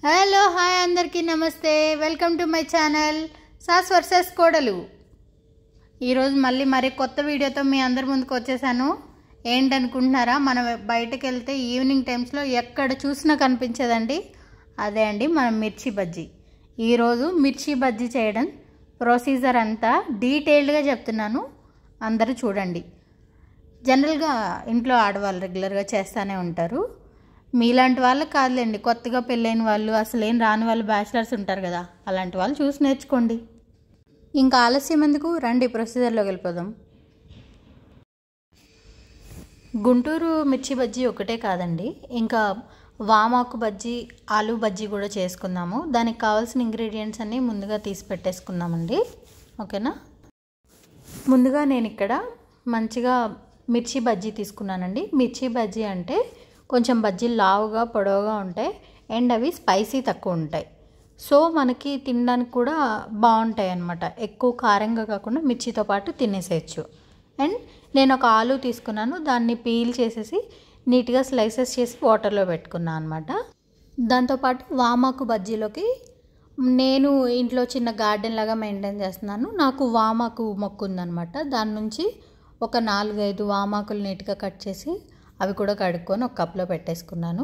Hello hi అందరికీ నమస్తే. Welcome to my channel sauce versus కోడలు. ఈరోజు మళ్ళీ కొత్త వీడియోతో మీ అందరి ముందుకు వచ్చేసాను. ఏంటనుకుంటున్నారా, మనం బయటకు వెళ్తే ఈవినింగ్ టైమ్స్లో ఎక్కడ చూసినా కనిపించేదండి, అదే అండి మనం మిర్చి బజ్జీ. ఈరోజు మిర్చి బజ్జీ చేయడం ప్రొసీజర్ అంతా డీటెయిల్డ్గా చెప్తున్నాను, అందరూ చూడండి. జనరల్గా ఇంట్లో ఆడవాళ్ళు రెగ్యులర్గా చేస్తూనే ఉంటారు. మీలాంటి వాళ్ళు కాదులేండి, కొత్తగా పెళ్ళైన వాళ్ళు, అసలు ఏం రాని వాళ్ళు, బ్యాచిలర్స్ ఉంటారు కదా, అలాంటి వాళ్ళు చూసి నేర్చుకోండి. ఇంకా ఆలస్యం ఎందుకు, రండి ప్రొసీజర్లోకి వెళ్ళిపోదాం. గుంటూరు మిర్చి బజ్జీ ఒకటే కాదండి, ఇంకా వామాకు బజ్జీ, ఆలు బజ్జీ కూడా చేసుకుందాము. దానికి కావాల్సిన ఇంగ్రీడియంట్స్ అన్నీ ముందుగా తీసి పెట్టేసుకుందామండి, ఓకేనా. ముందుగా నేను ఇక్కడ మంచిగా మిర్చి బజ్జీ తీసుకున్నానండి. మిర్చి బజ్జీ అంటే కొంచెం బజ్జీలు లావుగా పొడవుగా ఉంటాయి అండ్ అవి స్పైసీ తక్కువ ఉంటాయి. సో మనకి తినడానికి కూడా బాగుంటాయి అన్నమాట. ఎక్కువ కారంగా కాకుండా మిర్చితో పాటు తినేసేయచ్చు. అండ్ నేను ఒక ఆలు తీసుకున్నాను, దాన్ని పీల్ చేసేసి నీట్గా స్లైసెస్ చేసి వాటర్లో పెట్టుకున్నాను అనమాట. దాంతోపాటు వామాకు బజ్జీలోకి నేను ఇంట్లో చిన్న గార్డెన్ లాగా మెయింటైన్ చేస్తున్నాను. నాకు వామాకు మొక్క ఉందన్నమాట. దాని నుంచి ఒక 4-5 వామాకులు నీట్గా కట్ చేసి అవి కూడా కడుక్కొని ఒక కప్లో పెట్టేసుకున్నాను.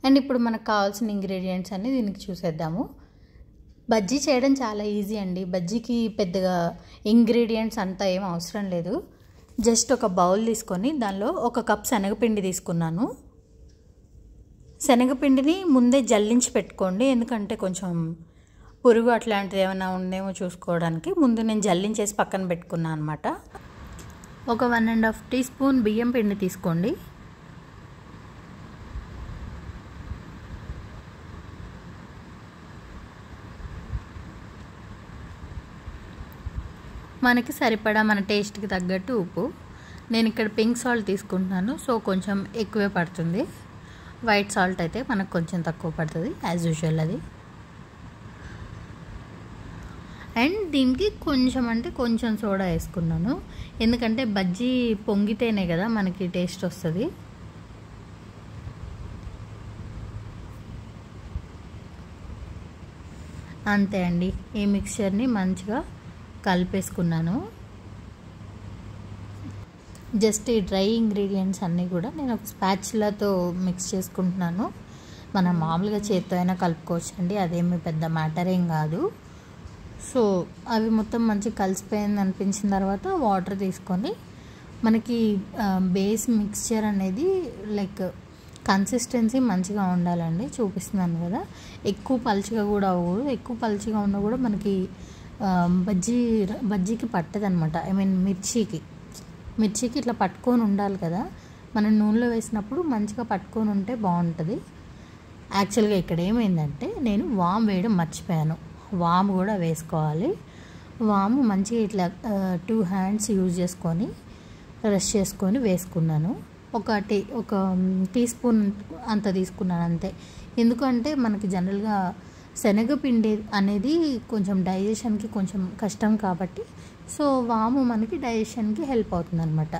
అండ్ ఇప్పుడు మనకు కావాల్సిన ఇంగ్రీడియంట్స్ అన్నీ దీనికి చూసేద్దాము. బజ్జీ చేయడం చాలా ఈజీ అండి. బజ్జీకి పెద్దగా ఇంగ్రీడియంట్స్ అంతా ఏం అవసరం లేదు. జస్ట్ ఒక బౌల్ తీసుకొని దానిలో 1 కప్ శనగపిండి తీసుకున్నాను. శనగపిండిని ముందే జల్లించి పెట్టుకోండి, ఎందుకంటే కొంచెం పురుగు అట్లాంటిది ఏమైనా ఉందేమో చూసుకోవడానికి. ముందు నేను జల్లించేసి పక్కన పెట్టుకున్నాను అనమాట. ఒక 1.5 టీ స్పూన్ బియ్యం పిండి తీసుకోండి. మనకి సరిపడా మన టేస్ట్కి తగ్గట్టు ఉప్పు. నేను ఇక్కడ పింక్ సాల్ట్ తీసుకుంటున్నాను, సో కొంచెం ఎక్కువే పడుతుంది. వైట్ సాల్ట్ అయితే మనకు కొంచెం తక్కువ పడుతుంది యాజ్ యూజువల్ అది. అండ్ దీనికి కొంచెం అంటే కొంచెం సోడా వేసుకున్నాను, ఎందుకంటే బజ్జీ పొంగితేనే కదా మనకి టేస్ట్ వస్తుంది. అంతే అండి, ఈ మిక్చర్ని మంచిగా కలిపేసుకున్నాను. జస్ట్ ఈ డ్రై ఇంగ్రీడియంట్స్ అన్నీ కూడా నేను ఒక స్పాచులాతో మిక్స్ చేసుకుంటున్నాను. మనం మామూలుగా చేత్తో అయినా కలుపుకోవచ్చు అండి, అదేమి పెద్ద మ్యాటర్ ఏం కాదు. సో అవి మొత్తం మంచిగా కలిసిపోయింది అనిపించిన తర్వాత వాటర్ తీసుకొని మనకి బేస్ మిక్స్చర్ అనేది లైక్ కన్సిస్టెన్సీ మంచిగా ఉండాలండి. చూపిస్తున్నాను కదా, ఎక్కువ పలుచగా కూడా అవ్వదు. ఎక్కువ పలుచగా ఉన్నా కూడా మనకి బజ్జీకి పట్టదు అనమాట. ఐ మీన్ మిర్చికి ఇట్లా పట్టుకొని ఉండాలి కదా, మనం నూనెలో వేసినప్పుడు మంచిగా పట్టుకొని ఉంటే బాగుంటుంది. యాక్చువల్గా ఇక్కడ ఏమైందంటే నేను వాము వేయడం మర్చిపోయాను. వాము కూడా వేసుకోవాలి. వాము మంచిగా ఇట్లా 2 హ్యాండ్స్ యూజ్ చేసుకొని రష్ చేసుకొని వేసుకున్నాను. ఒక టీ స్పూన్ అంత తీసుకున్నాను అంతే. ఎందుకంటే మనకి జనరల్గా శనగపిండి అనేది కొంచెం డైజెషన్కి కొంచెం కష్టం కాబట్టి, సో వాము మనకి డైజెషన్కి హెల్ప్ అవుతుంది అనమాట.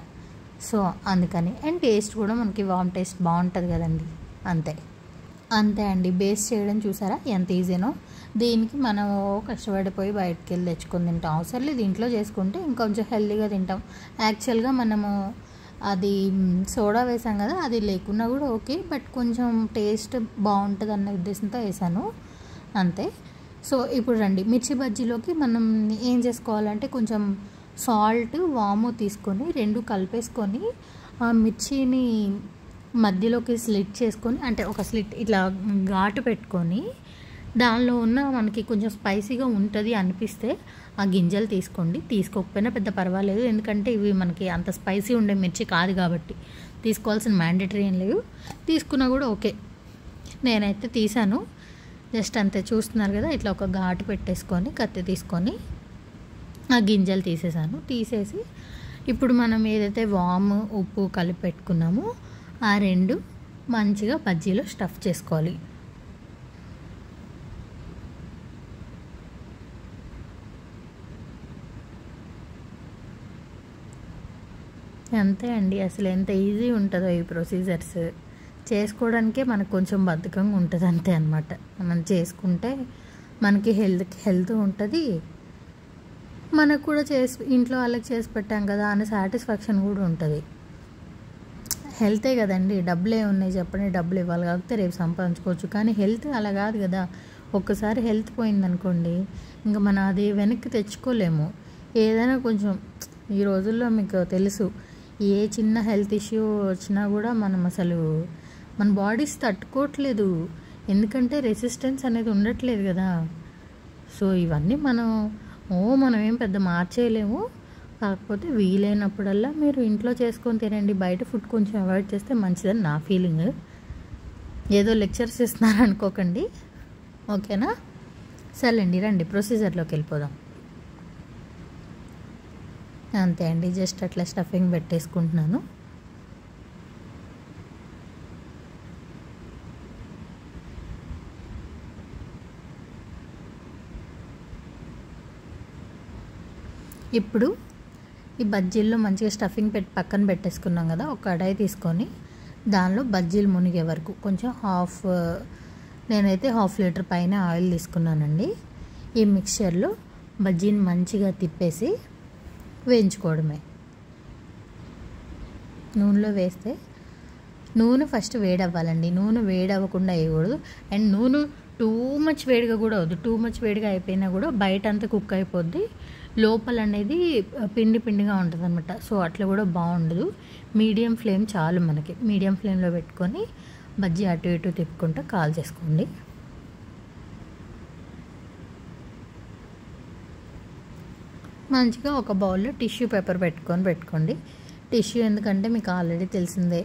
సో అందుకని. అండ్ టేస్ట్ కూడా మనకి వామ్ టేస్ట్ బాగుంటుంది కదండి. అంతే అండి, బేస్ చేయడం చూసారా ఎంత ఈజీనో. దీనికి మనం కష్టపడిపోయి బయటకు వెళ్ళి తెచ్చుకొని తింటాం అవసరం లేదు, ఇంట్లో చేసుకుంటే ఇంకొంచెం హెల్తీగా తింటాం. యాక్చువల్గా మనము అది సోడా వేసాం కదా, అది లేకున్నా కూడా ఓకే, బట్ కొంచెం టేస్ట్ బాగుంటుంది అన్న ఉద్దేశంతో వేసాను అంతే. సో ఇప్పుడు రండి, మిర్చి బజ్జీలోకి మనం ఏం చేసుకోవాలంటే కొంచెం సాల్ట్, వాము తీసుకొని 2 కలిపేసుకొని ఆ మిర్చిని మధ్యలోకి స్లిట్ చేసుకొని, అంటే ఒక స్లిట్ ఇట్లా ఘాటు పెట్టుకొని దానిలో ఉన్న మనకి కొంచెం స్పైసీగా ఉంటుంది అనిపిస్తే ఆ గింజలు తీసుకోండి. తీసుకోకపోయినా పెద్ద పర్వాలేదు, ఎందుకంటే ఇవి మనకి అంత స్పైసీ ఉండే మిర్చి కాదు కాబట్టి తీసుకోవాల్సిన మ్యాండేటరీ ఏం లేవు. తీసుకున్నా కూడా ఓకే. నేనైతే తీసాను, జస్ట్ అంతే. చూస్తున్నారు కదా, ఇట్లా ఒక ఘాటు పెట్టేసుకొని కత్తి తీసుకొని ఆ గింజలు తీసేసి ఇప్పుడు మనం ఏదైతే వాము, ఉప్పు కలిపి పెట్టుకున్నామో ఆ 2 మంచిగా బజ్జీలో స్టఫ్ చేసుకోవాలి. అంతే అండి, అసలు ఎంత ఈజీ ఉంటుందో ఈ ప్రొసీజర్స్. చేసుకోవడానికే మనకు కొంచెం బద్ధకంగా ఉంటుంది అంతే అనమాట. మనం చేసుకుంటే మనకి హెల్త్ ఉంటుంది, మనకు కూడా ఇంట్లో వాళ్ళకి చేసి పెట్టాం కదా అనే సాటిస్ఫాక్షన్ కూడా ఉంటుంది. హెల్తే కదండి, డబ్బులే ఉన్నాయి చెప్పండి, డబ్బులు ఇవ్వాలి కాకపోతే రేపు సంపాదించుకోవచ్చు. కానీ హెల్త్ అలా కాదు కదా, ఒక్కసారి హెల్త్ పోయిందనుకోండి ఇంకా మనం అది వెనక్కి తెచ్చుకోలేము. ఏదైనా కొంచెం ఈ రోజుల్లో మీకు తెలుసు, ఏ చిన్న హెల్త్ ఇష్యూ వచ్చినా కూడా మనం అసలు మన బాడీస్ తట్టుకోవట్లేదు, ఎందుకంటే రెసిస్టెన్స్ అనేది ఉండట్లేదు కదా. సో ఇవన్నీ మనం ఏం పెద్ద మార్చేయలేము. కాకపోతే వీలైనప్పుడల్లా మీరు ఇంట్లో చేసుకొని తినండి, బయట ఫుడ్ కొంచెం అవాయిడ్ చేస్తే మంచిదని నా ఫీలింగ్. ఏదో లెక్చర్స్ ఇస్తున్నారు అనుకోకండి, ఓకేనా? సరేండి, రండి ప్రొసీజర్లోకి వెళ్ళిపోదాం. అంతే అండి, జస్ట్ అట్లా స్టఫింగ్ పెట్టేసుకుంటున్నాను. ఇప్పుడు ఈ బజ్జీల్లో మంచిగా స్టఫింగ్ పక్కన పెట్టేసుకున్నాం కదా. ఒక కడాయి తీసుకొని దానిలో బజ్జీలు మునిగే వరకు కొంచెం నేనైతే 1/2 లీటర్ పైన ఆయిల్ తీసుకున్నానండి. ఈ మిక్చర్లో బజ్జీని మంచిగా తిప్పేసి వేయించుకోవడమే. నూనెలో వేస్తే నూనె ఫస్ట్ వేడవ్వాలండి, నూనె వేడవ్వకుండా వేయకూడదు. అండ్ నూనె టూ మచ్ వేడిగా కూడా అవద్దు, టూ మచ్ వేడిగా అయిపోయినా కూడా బయట అంతా కుక్ అయిపోద్ది, లోపల అనేది పిండిగా ఉంటుంది అనమాట. సో అట్లా కూడా బాగుండదు. మీడియం ఫ్లేమ్ చాలు మనకి, మీడియం ఫ్లేమ్లో పెట్టుకొని బజ్జీ అటు ఇటు తిప్పుకుంటూ కాల్ చేసుకోండి. మంచిగా ఒక బౌల్లో టిష్యూ పేపర్ పెట్టుకోండి. టిష్యూ ఎందుకంటే మీకు ఆల్రెడీ తెలిసిందే,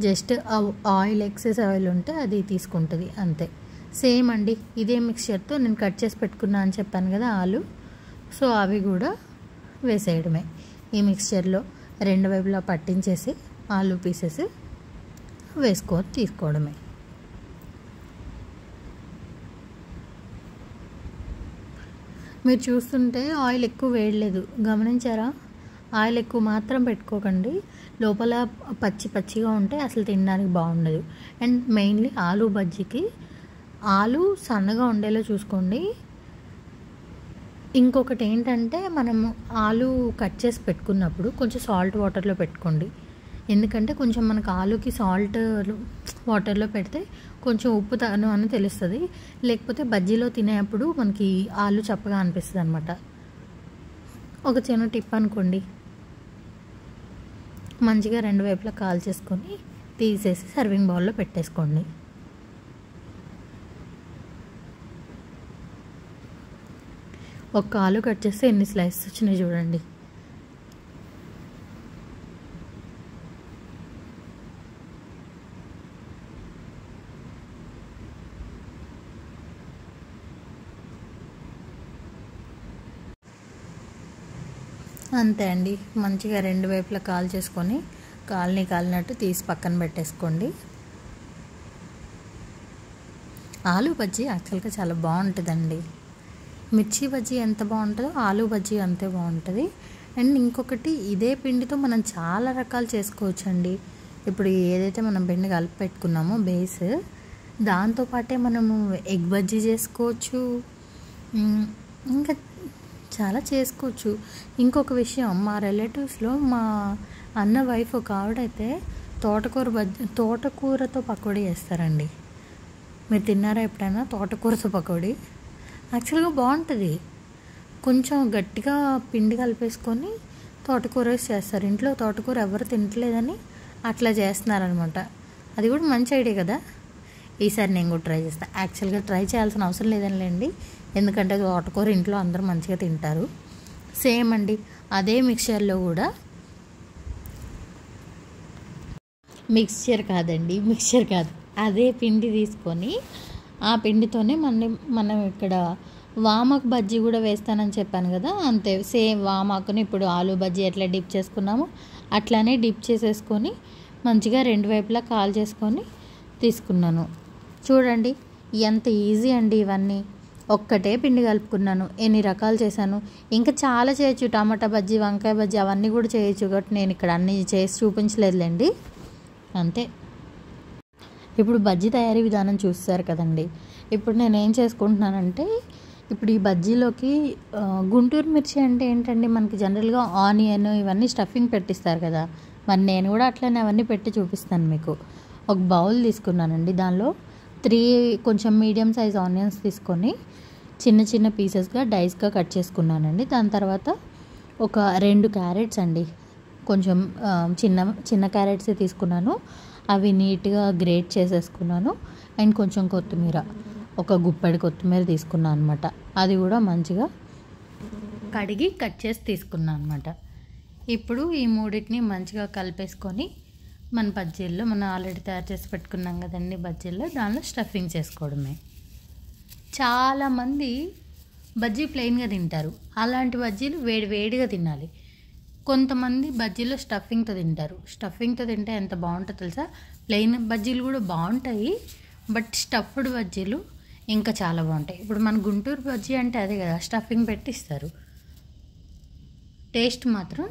జస్ట్ ఆయిల్ ఎక్సెస్ ఆయిల్ ఉంటే అది తీసుకుంటుంది అంతే. సేమ్ అండి, ఇదే మిక్చర్తో నేను కట్ చేసి పెట్టుకున్నా అని చెప్పాను కదా ఆలు, సో అవి కూడా వేసేయడమే. ఈ మిక్చర్లో రెండు వైపులా పట్టించేసి ఆలు పీసెస్ తీసుకోవడమే. మీరు చూస్తుంటే ఆయిల్ ఎక్కువ వేయలేదు, గమనించారా? ఆయిల్ ఎక్కువ మాత్రం పెట్టుకోకండి, లోపల పచ్చిగా ఉంటే అసలు తినడానికి బాగుండదు. అండ్ మెయిన్లీ ఆలు బజ్జీకి ఆలు సన్నగా ఉండేలా చూసుకోండి. ఇంకొకటి ఏంటంటే, మనము ఆలు కట్ చేసి పెట్టుకున్నప్పుడు కొంచెం సాల్ట్ వాటర్లో పెట్టుకోండి, ఎందుకంటే కొంచెం మనకు ఆలుకి సాల్ట్ వాటర్లో పెడితే కొంచెం ఉప్పు తను అని తెలుస్తుంది, లేకపోతే బజ్జీలో తినేటప్పుడు మనకి ఆలు చప్పగా అనిపిస్తుంది అనమాట. ఒక చిన్న టిప్ అనుకోండి. మంచిగా రెండు వైపులా కాల్ చేసుకొని తీసేసి సర్వింగ్ బౌల్లో పెట్టేసుకోండి. ఒక ఆలు కట్ చేస్తే ఎన్ని స్లైసెస్ వచ్చినాయి చూడండి. అంతే అండి, మంచిగా రెండు వైపులా కాల్ చేసుకొని కాలినట్టు తీసి పక్కన పెట్టేసుకోండి. ఆలు బజ్జీ యాక్చువల్గా చాలా బాగుంటుందండి. మిర్చి బజ్జీ ఎంత బాగుంటుందో ఆలు బజ్జీ అంతే బాగుంటుంది. అండ్ ఇంకొకటి, ఇదే పిండితో మనం చాలా రకాలు చేసుకోవచ్చండి. ఇప్పుడు ఏదైతే మనం పిండి కలిపి పెట్టుకున్నామో బేస్, దాంతోపాటే మనము ఎగ్ బజ్జీ చేసుకోవచ్చు, ఇంకా చాలా చేసుకోవచ్చు. ఇంకొక విషయం, మా రిలేటివ్స్లో మా అన్న వైఫ్ ఒక ఆవిడైతే తోటకూరతో పకోడీ చేస్తారండి. మీరు తిన్నారా ఎప్పుడైనా తోటకూరతో పకోడీ? యాక్చువల్గా బాగుంటుంది. కొంచెం గట్టిగా పిండి కలిపేసుకొని తోటకూర వేసి చేస్తారు. ఇంట్లో తోటకూర ఎవరు తినట్లేదని అట్లా చేస్తున్నారనమాట. అది కూడా మంచి ఐడియా కదా. ఈసారి నేను కూడా ట్రై చేస్తాను. యాక్చువల్గా ట్రై చేయాల్సిన అవసరం లేదండి, ఎందుకంటే తోటకూర ఇంట్లో అందరూ మంచిగా తింటారు. సేమ్ అండి, అదే మిక్చర్లో కూడా మిక్చర్ కాదు, అదే పిండి తీసుకొని ఆ పిండితోనే మనం ఇక్కడ వామాకు బజ్జీ కూడా వేస్తానని చెప్పాను కదా, అంతే సేమ్ వామాకుని ఇప్పుడు ఆలు బజ్జీ ఎట్లా డిప్ చేసుకున్నామో అట్లానే డిప్ చేసేసుకొని మంచిగా రెండు వైపులా కాల్ చేసుకొని తీసుకున్నాను. చూడండి ఎంత ఈజీ అండి. ఇవన్నీ ఒక్కటే పిండి కలుపుకున్నాను, ఎన్ని రకాలు చేశాను. ఇంకా చాలా చేయొచ్చు, టమాటా బజ్జీ, వంకాయ బజ్జీ అవన్నీ కూడా చేయొచ్చు, కాబట్టి నేను ఇక్కడ అన్నీ చేసి చూపించలేదులేండి. అంతే. ఇప్పుడు బజ్జీ తయారీ విధానం చూస్తారు కదండి. ఇప్పుడు నేను ఏం చేసుకుంటున్నానంటే, ఇప్పుడు ఈ బజ్జీలోకి గుంటూరు మిర్చి అంటే ఏంటండి, మనకి జనరల్గా ఆనియన్ ఇవన్నీ స్టఫింగ్ పెట్టిస్తారు కదా. మరి నేను కూడా అట్లనే అవన్నీ పెట్టి చూపిస్తాను మీకు. ఒక బౌల్ తీసుకున్నానండి, దానిలో 3 కొంచెం మీడియం సైజ్ ఆనియన్స్ తీసుకొని చిన్న చిన్న పీసెస్గా డైస్గా కట్ చేసుకున్నానండి. దాని తర్వాత ఒక 2 క్యారెట్స్ అండి, కొంచెం చిన్న క్యారెట్సే తీసుకున్నాను. అవి నీట్గా గ్రేట్ చేసేసుకున్నాను. అండ్ కొంచెం కొత్తిమీర, ఒక గుప్పెడు కొత్తిమీర తీసుకున్నాను అనమాట. అది కూడా మంచిగా కడిగి కట్ చేసి తీసుకున్నాను అనమాట. ఇప్పుడు ఈ మూడింటిని మంచిగా కలిపేసుకొని మన బజ్జీల్లో మనం ఆల్రెడీ తయారు చేసి పెట్టుకున్నాం కదండి బజ్జీల్లో, దానిలో స్టఫింగ్ చేసుకోవడమే. చాలామంది బజ్జీ ప్లెయిన్గా తింటారు, అలాంటి బజ్జీలు వేడిగా తినాలి. కొంతమంది బజ్జీలో స్టఫింగ్తో తింటారు. స్టఫింగ్తో తింటే ఎంత బాగుంటుందో తెలుసా. ప్లెయిన్ బజ్జీలు కూడా బాగుంటాయి, బట్ స్టఫ్డ్ బజ్జీలు ఇంకా చాలా బాగుంటాయి. ఇప్పుడు మన గుంటూరు బజ్జీ అంటే అదే కదా, స్టఫింగ్ పెట్టిస్తారు. టేస్ట్ మాత్రం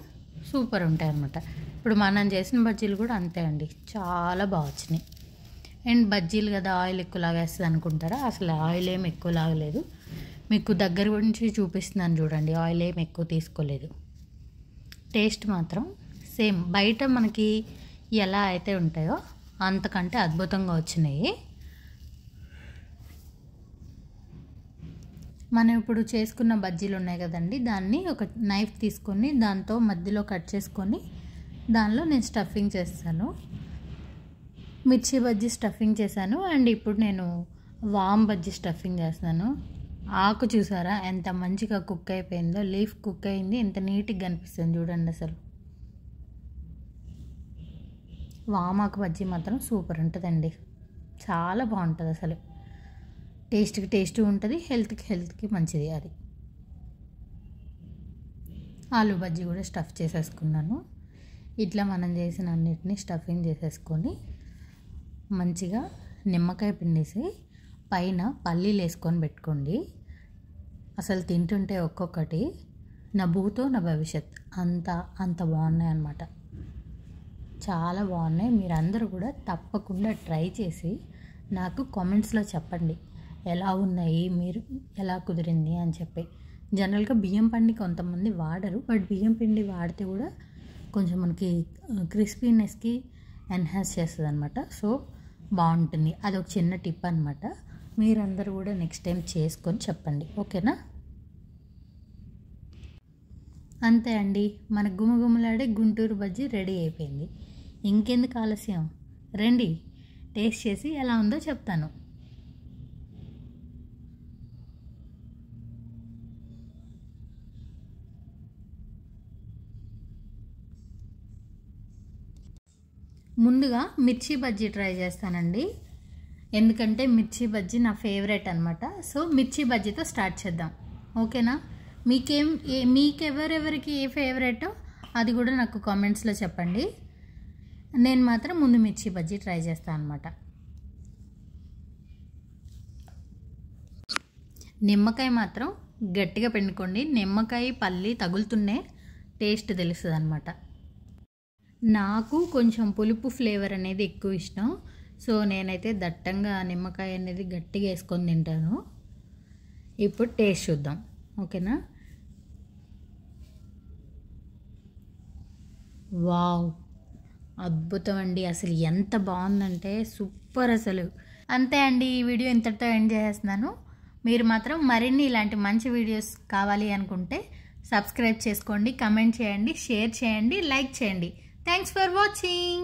సూపర్ ఉంటాయి అన్నమాట. ఇప్పుడు మనం చేసిన బజ్జీలు కూడా అంతే అండి, చాలా బాగా వచ్చినాయి. అండ్ బజ్జీలు కదా ఆయిల్ ఎక్కువ లాగేస్తుంది అనుకుంటారా, అసలు ఆయిల్ ఏం ఎక్కువ లాగలేదు. మీకు దగ్గర నుంచి చూపిస్తున్నాను చూడండి, ఆయిల్ ఏం ఎక్కువ తీసుకోలేదు. టేస్ట్ మాత్రం సేమ్ బయట మనకి ఎలా అయితే ఉంటాయో అంతకంటే అద్భుతంగా వచ్చినాయి. మనం ఇప్పుడు చేసుకున్న బజ్జీలు ఉన్నాయి కదండి, దాన్ని ఒక నైఫ్ తీసుకొని దాంతో మధ్యలో కట్ చేసుకొని దానిలో నేను స్టఫింగ్ చేస్తాను. మిర్చి బజ్జీ స్టఫింగ్ చేశాను. అండ్ ఇప్పుడు నేను వామ్ బజ్జీ స్టఫింగ్ చేస్తాను. ఆకు చూసారా ఎంత మంచిగా కుక్ అయిపోయిందో, లీఫ్ కుక్ అయింది, ఎంత నీట్గా కనిపిస్తుంది చూడండి. అసలు వామాకు బజ్జీ మాత్రం సూపర్ ఉంటుందండి, చాలా బాగుంటుంది. అసలు టేస్ట్ ఉంటుంది, హెల్త్కి మంచిది. అది ఆలు బజ్జీ కూడా స్టఫ్ చేసేసుకున్నాను. ఇట్లా మనం చేసిన అన్నిటినీ స్టఫింగ్ చేసేసుకొని మంచిగా నిమ్మకాయ పిండేసి పైన పల్లీలు వేసుకొని పెట్టుకోండి. అసలు తింటుంటే ఒక్కొక్కటి నా భూతో నా భవిష్యత్ అంత బాగున్నాయి అన్నమాట. చాలా బాగున్నాయి. మీరందరూ కూడా తప్పకుండా ట్రై చేసి నాకు కామెంట్స్లో చెప్పండి ఎలా ఉన్నాయి, మీరు ఎలా కుదిరింది అని చెప్పి. జనరల్గా బియ్యం పిండి కొంతమంది వాడరు, బట్ బియ్యం పిండి వాడితే కూడా కొంచెం మనకి క్రిస్పీనెస్కి ఎన్హాన్స్ చేస్తుంది అనమాట. సో బాగుంటుంది. అదొక చిన్న టిప్ అనమాట. మీరందరూ కూడా నెక్స్ట్ టైం చేసుకొని చెప్పండి, ఓకేనా? అంతే అండి, మన గుమగుమలాడే గుంటూరు బజ్జీ రెడీ అయిపోయింది. ఇంకెందుకు ఆలస్యం, రండి టేస్ట్ చేసి ఎలా ఉందో చెప్తాను. ముందుగా మిర్చి బజ్జీ ట్రై చేస్తానండి, ఎందుకంటే మిర్చి బజ్జీ నా ఫేవరెట్ అనమాట. సో మిర్చి బజ్జీతో స్టార్ట్ చేద్దాం, ఓకేనా? మీకెవరెవరికి ఏ ఫేవరెటో అది కూడా నాకు కామెంట్స్లో చెప్పండి. నేను మాత్రం ముందు మిర్చి బజ్జీ ట్రై చేస్తాను అనమాట. నిమ్మకాయ మాత్రం గట్టిగా పిండుకోండి, నిమ్మకాయ పల్లి తగులుతున్నే టేస్ట్ తెలుస్తుంది అనమాట. నాకు కొంచెం పులుపు ఫ్లేవర్ అనేది ఎక్కువ ఇష్టం, సో నేనైతే దట్టంగా నిమ్మకాయ అనేది గట్టిగా వేసుకొని తింటాను. ఇప్పుడు టేస్ట్ చూద్దాం, ఓకేనా? వావ్, అద్భుతం అండి, అసలు ఎంత బాగుందంటే సూపర్ అసలు. అంతే అండి, ఈ వీడియో ఇంతటితో ఎండ్ చేసేస్తున్నాను. మీరు మాత్రం మరిన్ని ఇలాంటి మంచి వీడియోస్ కావాలి అనుకుంటే సబ్స్క్రైబ్ చేసుకోండి, కమెంట్ చేయండి, షేర్ చేయండి, లైక్ చేయండి. Thanks for watching.